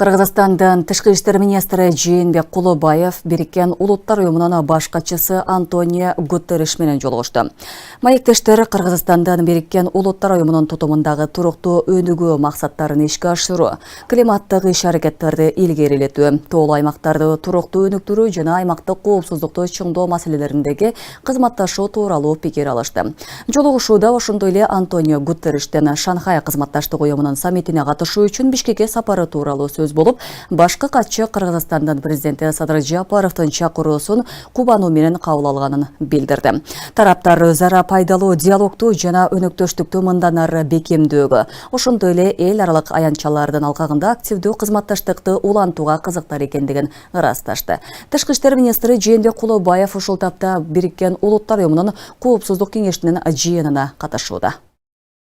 Кыргызстандын Тышкы иштер министри Жээнбек Кулубаев Бириккен Улуттар уюмунун баш катчысы Антонио Гутерриш менен жолугушту. Маектештер Кыргызстандын Бириккен Улуттар уюмунун тутумундагы туруктуу өнүгүү максаттарын ишке ашыруу, климаттык иш-аракеттерди илгерилетүү, тоолуу аймактарды туруктуу өнүктүрүү жана аймактык коопсуздукту чыңдоо маселелериндеги кызматташуу тууралуу пикир алышты. Жолугушууда ошондой эле Антонио Гутерриштен Шанхай кызматташтык уюмунун саммитине катышуу үчүн Бишкекке сапары тууралуу сөз болуп, башкы катчы Кыргызстандын президенти Садыр Жапаровдун чакыруусун кубануу менен кабыл алганын билдирди. Тараптар өз ара пайдалуу диалогту жана өнөктөштүктү мындан ары бекемдөөгө, ошондой эле эл аралык аянтчалардын алкагында активдүү кызматташтыкты улантууга кызыктар экендигин ырасташты. Тышкы иштер министри Жээнбек Кулубаев ушул тапта Бириккен Улуттар уюмунун коопсуздук кеңешинин жыйынына катышууда.